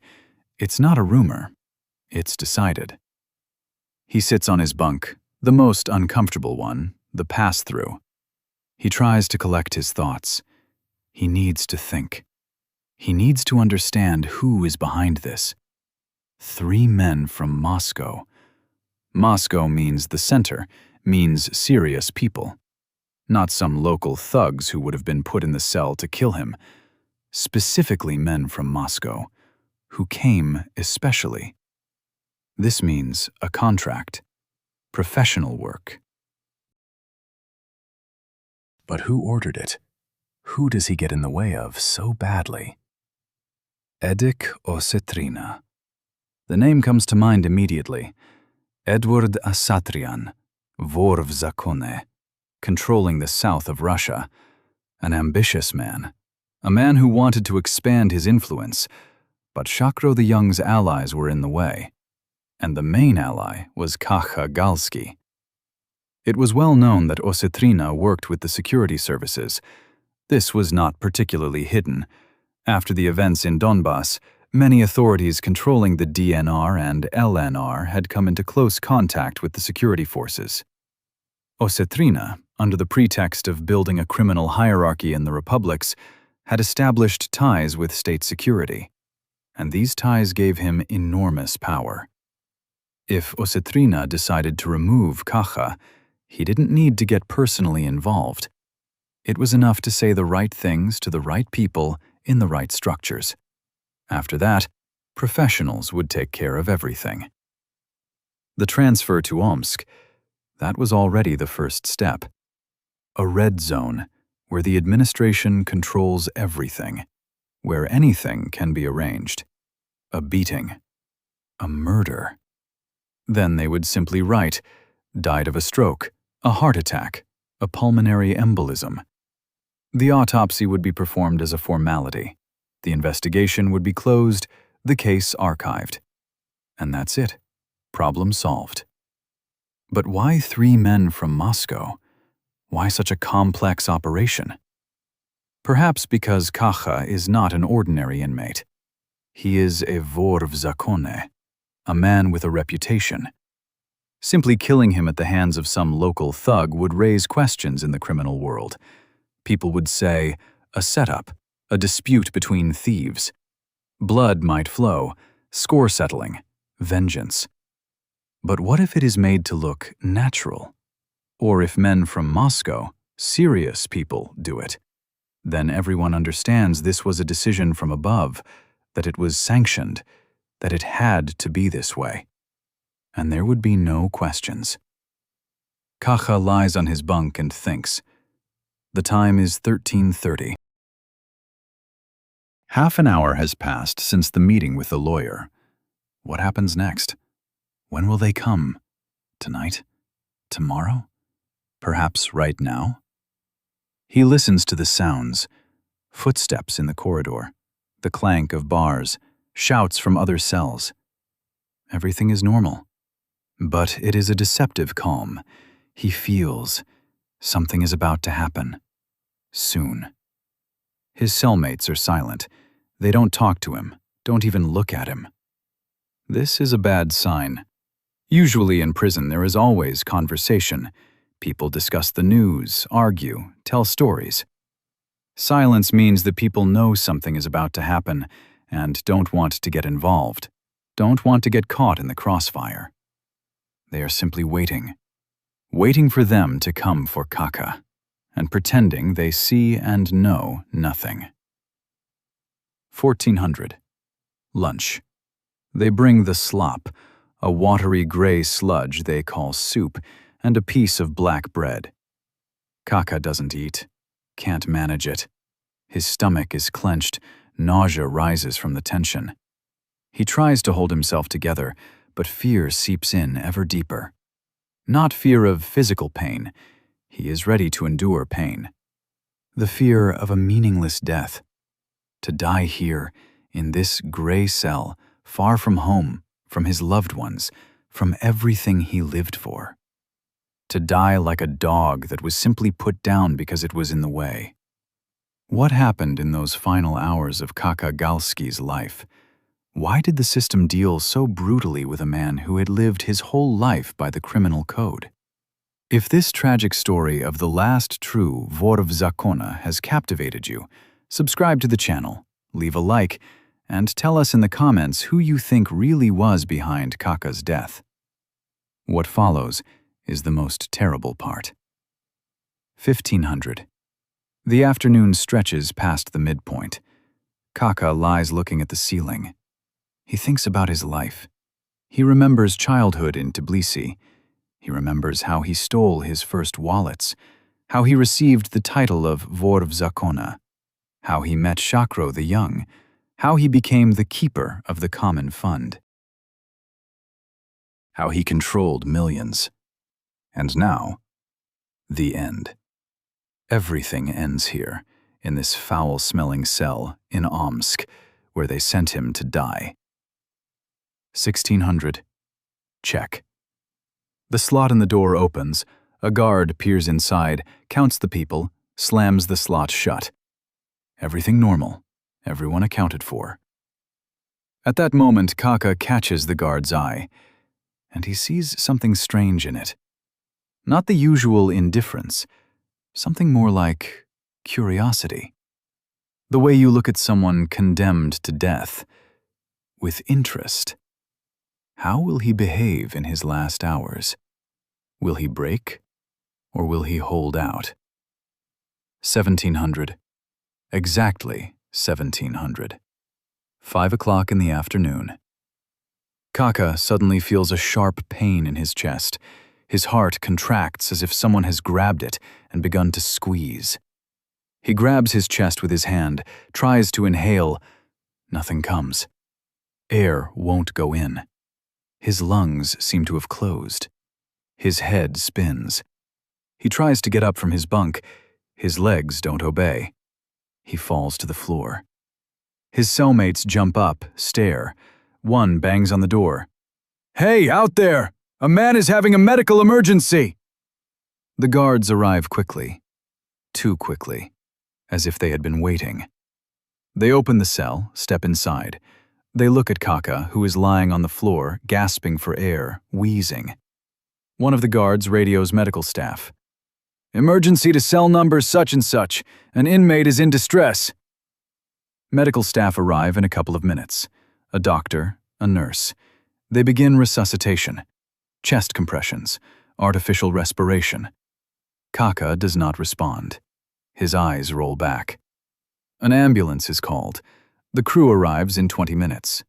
S1: it's not a rumor. It's decided. He sits on his bunk, the most uncomfortable one, the pass-through. He tries to collect his thoughts. He needs to think. He needs to understand who is behind this. 3 men from Moscow. Moscow means the center, means serious people. Not some local thugs who would have been put in the cell to kill him. Specifically men from Moscow, who came especially. This means a contract, professional work. But who ordered it? Who does he get in the way of so badly? Edik Osetrina. The name comes to mind immediately. Edward Asatrian, vor v zakone, controlling the south of Russia. An ambitious man. A man who wanted to expand his influence, but Shakro the Young's allies were in the way. And the main ally was Kakha Galsky. It was well known that Osetrina worked with the security services. This was not particularly hidden. After the events in Donbass, many authorities controlling the DNR and LNR had come into close contact with the security forces. Osetrina, under the pretext of building a criminal hierarchy in the republics, had established ties with state security, and these ties gave him enormous power. If Osetrina decided to remove Kakha, he didn't need to get personally involved. It was enough to say the right things to the right people in the right structures. After that, professionals would take care of everything. The transfer to Omsk, that was already the first step. A red zone, where the administration controls everything, where anything can be arranged. A beating. A murder. Then they would simply write, died of a stroke, a heart attack, a pulmonary embolism. The autopsy would be performed as a formality. The investigation would be closed, the case archived. And that's it. Problem solved. But why 3 men from Moscow? Why such a complex operation? Perhaps because Kakha is not an ordinary inmate. He is a vor v zakone, a man with a reputation. Simply killing him at the hands of some local thug would raise questions in the criminal world. People would say, a setup, a dispute between thieves. Blood might flow, score settling, vengeance. But what if it is made to look natural? Or if men from Moscow, serious people, do it? Then everyone understands this was a decision from above, that it was sanctioned, that it had to be this way. And there would be no questions. Kakha lies on his bunk and thinks. The time is 13:30. Half an hour has passed since the meeting with the lawyer. What happens next? When will they come? Tonight? Tomorrow? Perhaps right now? He listens to the sounds, footsteps in the corridor, the clank of bars, shouts from other cells. Everything is normal. But it is a deceptive calm. He feels something is about to happen. Soon. His cellmates are silent. They don't talk to him, don't even look at him. This is a bad sign. Usually in prison there is always conversation. People discuss the news, argue, tell stories. Silence means that people know something is about to happen and don't want to get involved, don't want to get caught in the crossfire. They are simply waiting for them to come for Kakha, and pretending they see and know nothing. 1400. Lunch. They bring the slop, a watery gray sludge they call soup, and a piece of black bread. Kakha doesn't eat, can't manage it. His stomach is clenched, nausea rises from the tension. He tries to hold himself together, but fear seeps in ever deeper. Not fear of physical pain. He is ready to endure pain. The fear of a meaningless death. To die here, in this gray cell, far from home, from his loved ones, from everything he lived for. To die like a dog that was simply put down because it was in the way. What happened in those final hours of Kakha Galsky's life? Why did the system deal so brutally with a man who had lived his whole life by the criminal code? If this tragic story of the last true Vor of Zakone has captivated you, subscribe to the channel, leave a like, and tell us in the comments who you think really was behind Kakha's death. What follows is the most terrible part. 1500. The afternoon stretches past the midpoint. Kakha lies looking at the ceiling. He thinks about his life. He remembers childhood in Tbilisi. He remembers how he stole his first wallets, how he received the title of Vor of Zakone, how he met Shakro the Young, how he became the keeper of the common fund, how he controlled millions. And now, the end. Everything ends here, in this foul-smelling cell in Omsk, where they sent him to die. 1600. Check. The slot in the door opens. A guard peers inside, counts the people, slams the slot shut. Everything normal. Everyone accounted for. At that moment, Kakha catches the guard's eye, and he sees something strange in it. Not the usual indifference, something more like curiosity. The way you look at someone condemned to death, with interest. How will he behave in his last hours? Will he break, or will he hold out? 1700. Exactly 1700. 5 o'clock in the afternoon. Kakha suddenly feels a sharp pain in his chest. His heart contracts as if someone has grabbed it and begun to squeeze. He grabs his chest with his hand, tries to inhale. Nothing comes. Air won't go in. His lungs seem to have closed. His head spins. He tries to get up from his bunk. His legs don't obey. He falls to the floor. His cellmates jump up, stare. One bangs on the door. "Hey, out there! A man is having a medical emergency!" The guards arrive quickly. Too quickly. As if they had been waiting. They open the cell, step inside. They look at Kakha, who is lying on the floor, gasping for air, wheezing. One of the guards radios medical staff. "Emergency to cell number such and such. An inmate is in distress." Medical staff arrive in a couple of minutes. A doctor, a nurse. They begin resuscitation. Chest compressions, artificial respiration. Kakha does not respond. His eyes roll back. An ambulance is called. The crew arrives in 20 minutes.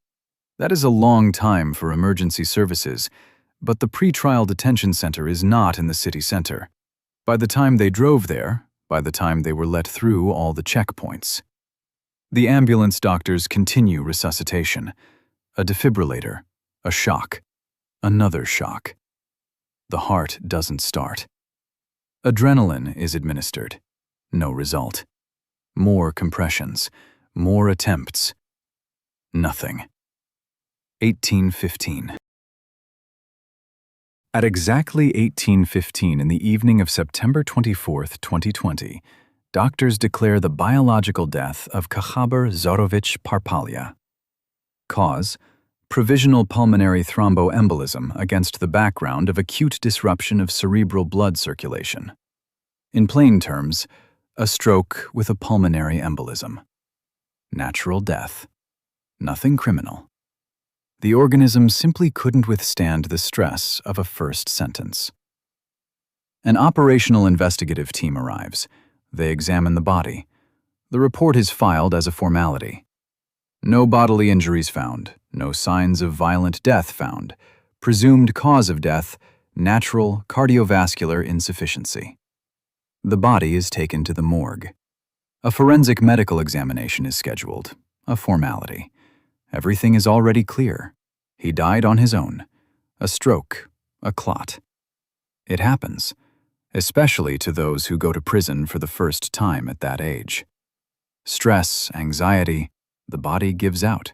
S1: That is a long time for emergency services, but the pre-trial detention center is not in the city center. By the time they drove there, by the time they were let through all the checkpoints. The ambulance doctors continue resuscitation. A defibrillator, a shock, another shock. The heart doesn't start. Adrenaline is administered. No result. More compressions. More attempts. Nothing. 1815. At exactly 1815 in the evening of September 24, 2020, doctors declare the biological death of Kakhaber Parpalia. Cause: provisional pulmonary thromboembolism against the background of acute disruption of cerebral blood circulation. In plain terms, a stroke with a pulmonary embolism. Natural death. Nothing criminal. The organism simply couldn't withstand the stress of a first sentence. An operational investigative team arrives. They examine the body. The report is filed as a formality. No bodily injuries found, no signs of violent death found. Presumed cause of death: natural cardiovascular insufficiency. The body is taken to the morgue. A forensic medical examination is scheduled, a formality. Everything is already clear. He died on his own. A stroke, a clot. It happens, especially to those who go to prison for the first time at that age. Stress, anxiety, the body gives out.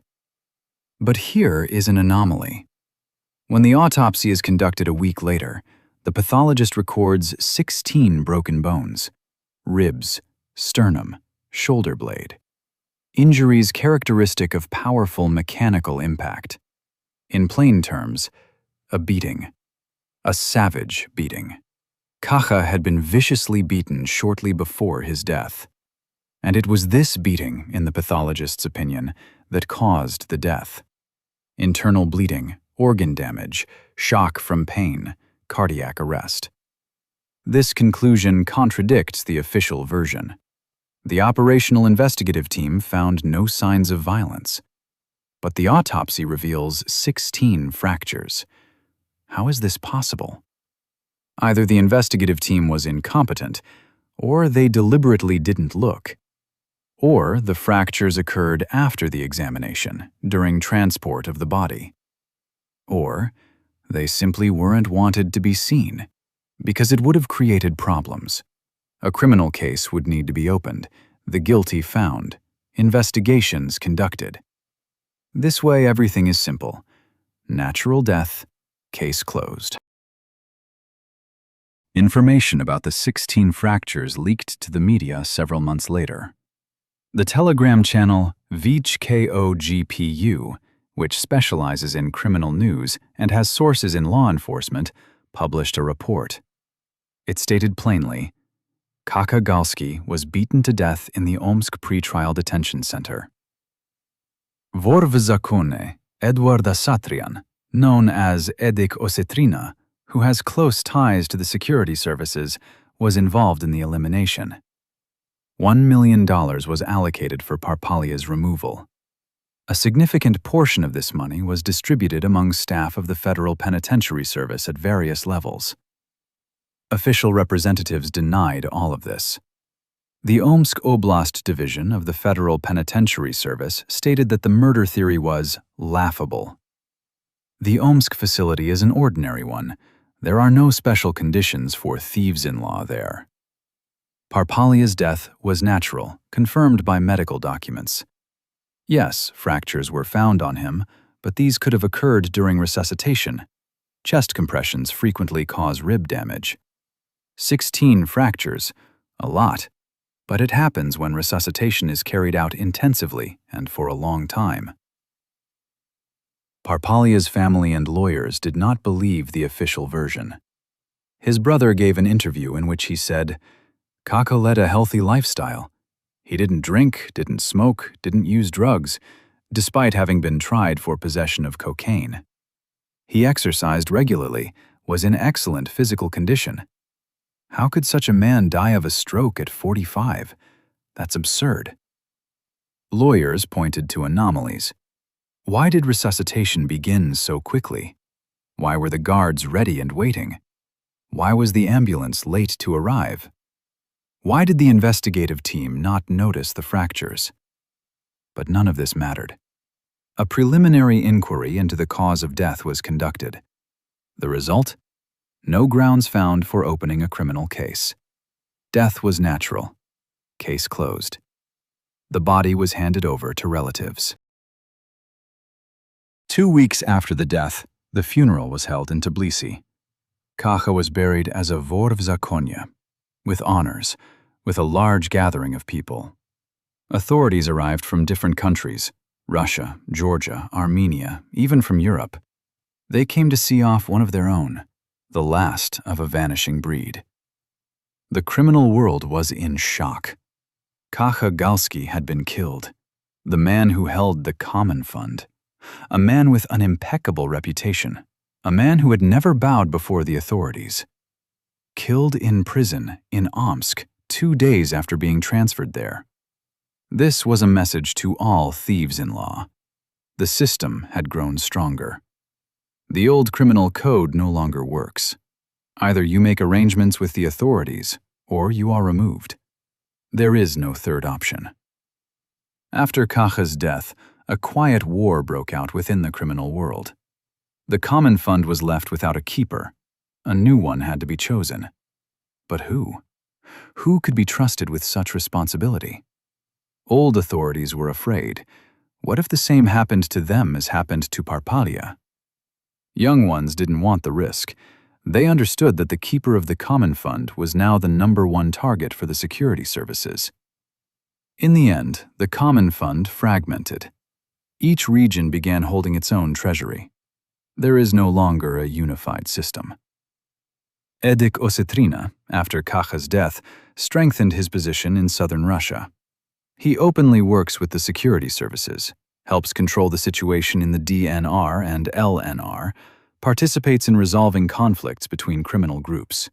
S1: But here is an anomaly. When the autopsy is conducted a week later, the pathologist records 16 broken bones: ribs, sternum, shoulder blade. Injuries characteristic of powerful mechanical impact. In plain terms, a beating. A savage beating. Kakha had been viciously beaten shortly before his death. And it was this beating, in the pathologist's opinion, that caused the death. Internal bleeding, organ damage, shock from pain, cardiac arrest. This conclusion contradicts the official version. The operational investigative team found no signs of violence. But the autopsy reveals 16 fractures. How is this possible? Either the investigative team was incompetent, or they deliberately didn't look. Or the fractures occurred after the examination, during transport of the body. Or they simply weren't wanted to be seen, because it would have created problems. A criminal case would need to be opened, the guilty found, investigations conducted. This way, everything is simple. Natural death, case closed. Information about the 16 fractures leaked to the media several months later. The Telegram channel VHKOGPU, which specializes in criminal news and has sources in law enforcement, published a report. It stated plainly, Kakha Galsky was beaten to death in the Omsk pretrial detention center. Vor v zakone, Edward Satrian, known as Edik Osetrina, who has close ties to the security services, was involved in the elimination. $1 million was allocated for Parpalia's removal. A significant portion of this money was distributed among staff of the Federal Penitentiary Service at various levels. Official representatives denied all of this. The Omsk Oblast Division of the Federal Penitentiary Service stated that the murder theory was laughable. The Omsk facility is an ordinary one. There are no special conditions for thieves-in-law there. Parpalia's death was natural, confirmed by medical documents. Yes, fractures were found on him, but these could have occurred during resuscitation. Chest compressions frequently cause rib damage. 16 fractures, a lot, but it happens when resuscitation is carried out intensively and for a long time. Parpalia's family and lawyers did not believe the official version. His brother gave an interview in which he said, Kakha led a healthy lifestyle. He didn't drink, didn't smoke, didn't use drugs, despite having been tried for possession of cocaine. He exercised regularly, was in excellent physical condition. How could such a man die of a stroke at 45? That's absurd. Lawyers pointed to anomalies. Why did resuscitation begin so quickly? Why were the guards ready and waiting? Why was the ambulance late to arrive? Why did the investigative team not notice the fractures? But none of this mattered. A preliminary inquiry into the cause of death was conducted. The result? No grounds found for opening a criminal case. Death was natural. Case closed. The body was handed over to relatives. 2 weeks after the death, the funeral was held in Tbilisi. Kakha was buried as a vor v zakone, with honors, with a large gathering of people. Authorities arrived from different countries, Russia, Georgia, Armenia, even from Europe. They came to see off one of their own, the last of a vanishing breed. The criminal world was in shock. Kakha Galsky had been killed, the man who held the common fund, a man with an impeccable reputation, a man who had never bowed before the authorities. Killed in prison in Omsk 2 days after being transferred there. This was a message to all thieves-in-law. The system had grown stronger. The old criminal code no longer works. Either you make arrangements with the authorities, or you are removed. There is no third option. After Kakha's death, a quiet war broke out within the criminal world. The common fund was left without a keeper. A new one had to be chosen. But who? Who could be trusted with such responsibility? Old authorities were afraid. What if the same happened to them as happened to Parpalia? Young ones didn't want the risk. They understood that the keeper of the common fund was now the #1 target for the security services. In the end, the common fund fragmented. Each region began holding its own treasury. There is no longer a unified system. Edik Osetrina, after Kakha's death, strengthened his position in southern Russia. He openly works with the security services, helps control the situation in the DNR and LNR, participates in resolving conflicts between criminal groups.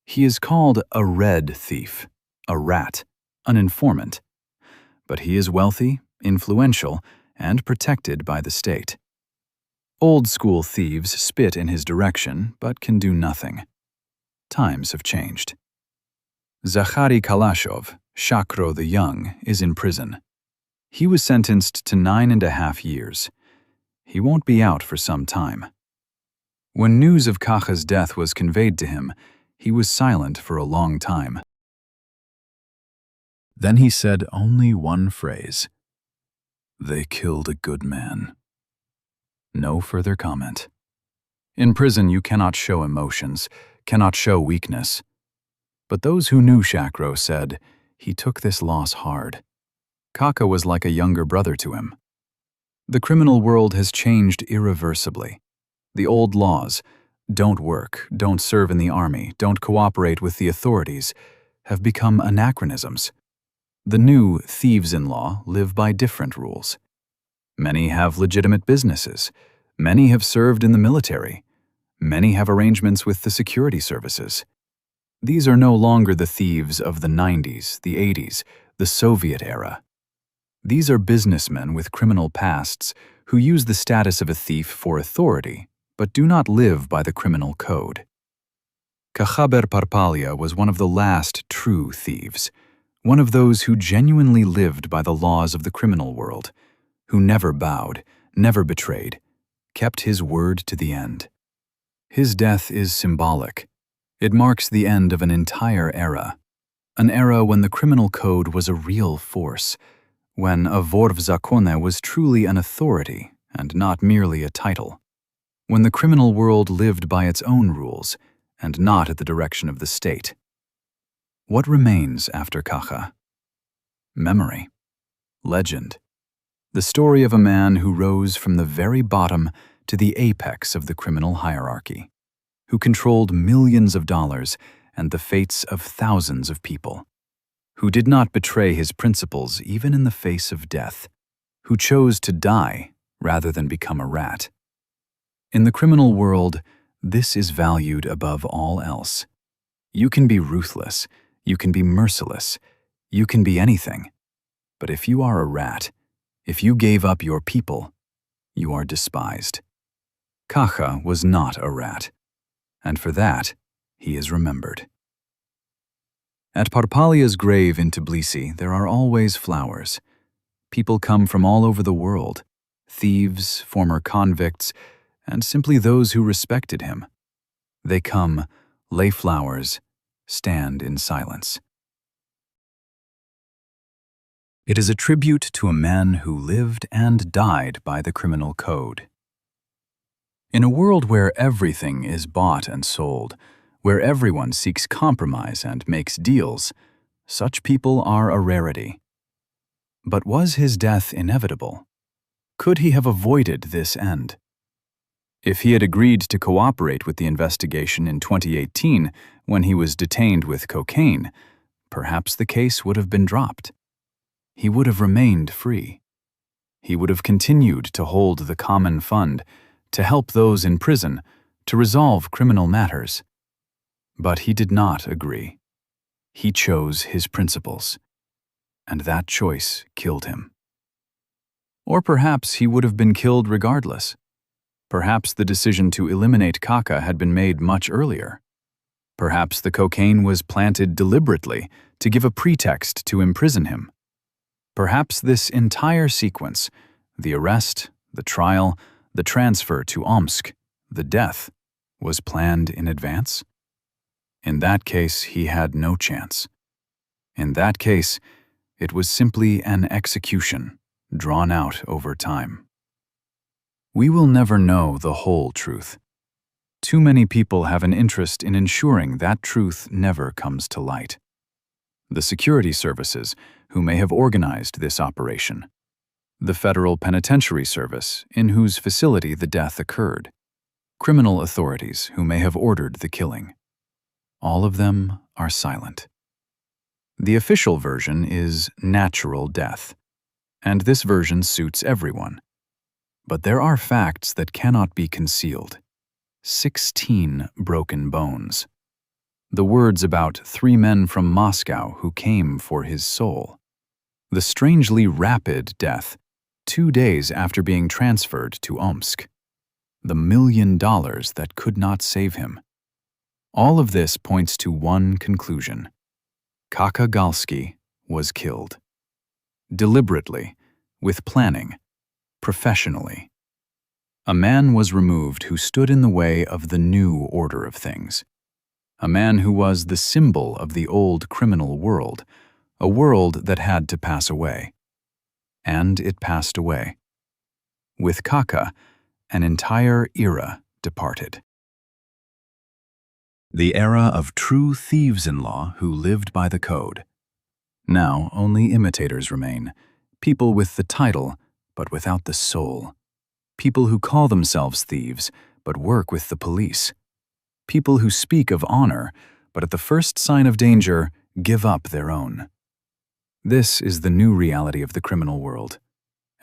S1: He is called a red thief, a rat, an informant. But he is wealthy, influential, and protected by the state. Old-school thieves spit in his direction, but can do nothing. Times have changed. Zakhary Kalashov, Shakro the Young, is in prison. He was sentenced to 9.5 years. He won't be out for some time. When news of Kakha's death was conveyed to him, he was silent for a long time. Then he said only one phrase. "They killed a good man." No further comment. In prison, you cannot show emotions, cannot show weakness. But those who knew Shakro said, he took this loss hard. Kakha was like a younger brother to him. The criminal world has changed irreversibly. The old laws, don't work, don't serve in the army, don't cooperate with the authorities, have become anachronisms. The new thieves-in-law live by different rules. Many have legitimate businesses. Many have served in the military. Many have arrangements with the security services. These are no longer the thieves of the 90s, the 80s, the Soviet era. These are businessmen with criminal pasts who use the status of a thief for authority, but do not live by the criminal code. Kakhaber Parpalia was one of the last true thieves, one of those who genuinely lived by the laws of the criminal world, who never bowed, never betrayed, kept his word to the end. His death is symbolic. It marks the end of an entire era, an era when the criminal code was a real force, when a vor v zakone was truly an authority and not merely a title, when the criminal world lived by its own rules and not at the direction of the state. What remains after Kakha? Memory, legend, the story of a man who rose from the very bottom to the apex of the criminal hierarchy, who controlled millions of dollars and the fates of thousands of people, who did not betray his principles even in the face of death, who chose to die rather than become a rat. In the criminal world, this is valued above all else. You can be ruthless, you can be merciless, you can be anything. But if you are a rat, if you gave up your people, you are despised. Kakha was not a rat, and for that, he is remembered. At Parpalia's grave in Tbilisi, there are always flowers. People come from all over the world, thieves, former convicts, and simply those who respected him. They come, lay flowers, stand in silence. It is a tribute to a man who lived and died by the criminal code. In a world where everything is bought and sold, where everyone seeks compromise and makes deals, such people are a rarity. But was his death inevitable? Could he have avoided this end? If he had agreed to cooperate with the investigation in 2018 when he was detained with cocaine, perhaps the case would have been dropped. He would have remained free. He would have continued to hold the common fund, to help those in prison, to resolve criminal matters. But he did not agree. He chose his principles, and that choice killed him. Or perhaps he would have been killed regardless. Perhaps the decision to eliminate Kakha had been made much earlier. Perhaps the cocaine was planted deliberately to give a pretext to imprison him. Perhaps this entire sequence, the arrest, the trial, the transfer to Omsk, the death, was planned in advance? In that case, he had no chance. In that case, it was simply an execution, drawn out over time. We will never know the whole truth. Too many people have an interest in ensuring that truth never comes to light. The security services, who may have organized this operation. The Federal Penitentiary Service, in whose facility the death occurred. Criminal authorities, who may have ordered the killing. All of them are silent. The official version is natural death, and this version suits everyone. But there are facts that cannot be concealed. 16 broken bones. The words about 3 men from Moscow who came for his soul. The strangely rapid death, 2 days after being transferred to Omsk. The $1 million that could not save him. All of this points to one conclusion. Kakha Galsky was killed. Deliberately, with planning, professionally. A man was removed who stood in the way of the new order of things. A man who was the symbol of the old criminal world, a world that had to pass away. And it passed away. With Kakha, an entire era departed. The era of true thieves-in-law who lived by the code. Now only imitators remain, people with the title, but without the soul. People who call themselves thieves, but work with the police. People who speak of honor, but at the first sign of danger, give up their own. This is the new reality of the criminal world.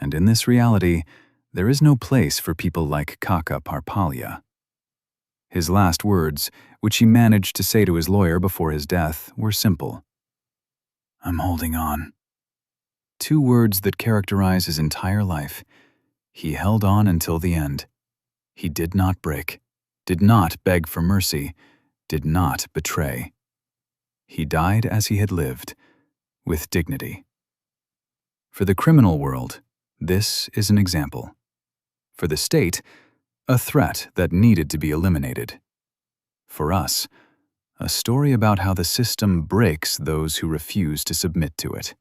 S1: And in this reality, there is no place for people like Kakha Parpalia. His last words, which he managed to say to his lawyer before his death, were simple. "I'm holding on." 2 words that characterize his entire life. He held on until the end. He did not break, did not beg for mercy, did not betray. He died as he had lived, with dignity. For the criminal world, this is an example. For the state, a threat that needed to be eliminated. For us, a story about how the system breaks those who refuse to submit to it.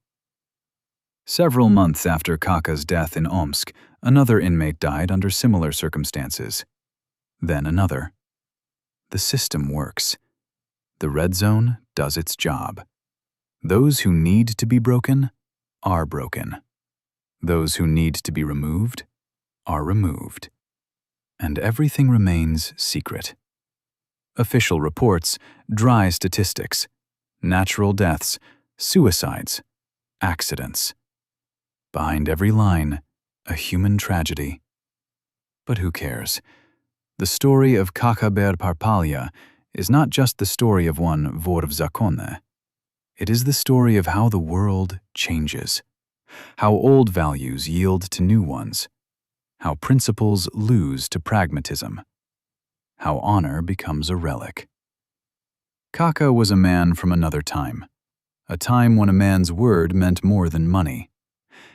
S1: Several months after Kakha's death in Omsk, another inmate died under similar circumstances. Then another. The system works. The red zone does its job. Those who need to be broken are broken. Those who need to be removed are removed. And everything remains secret. Official reports, dry statistics, natural deaths, suicides, accidents. Behind every line, a human tragedy. But who cares? The story of Kakhaber Parpalia is not just the story of one vor v zakone. It is the story of how the world changes, how old values yield to new ones, how principles lose to pragmatism, how honor becomes a relic. Kakha was a man from another time, a time when a man's word meant more than money,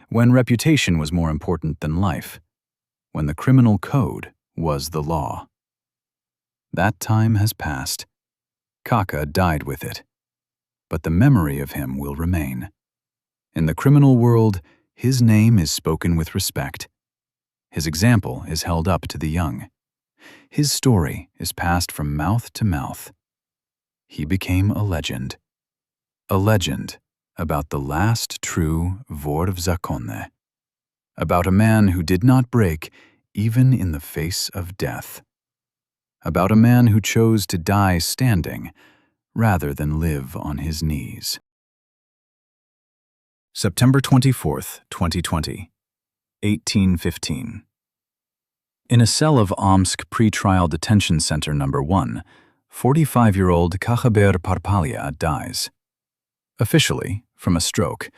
S1: when reputation was more important than life, when the criminal code was the law. That time has passed. Kakha died with it, but the memory of him will remain. In the criminal world, his name is spoken with respect. His example is held up to the young. his story is passed from mouth to mouth. He became a legend about the last true vor of zakone, about a man who did not break even in the face of death, about a man who chose to die standing rather than live on his knees. September 24th, 2020, 1815. In a cell of Omsk Pretrial Detention Center No. 1, 45-year-old Kakhaber Parpalia dies. Officially, from a stroke.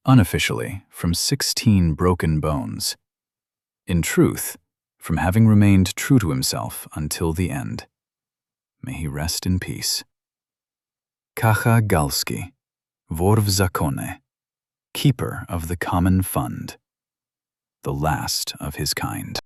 S1: Unofficially, from 16 broken bones. In truth, from having remained true to himself until the end. May he rest in peace. Kakha Galsky, vor v zakone, keeper of the common fund, the last of his kind.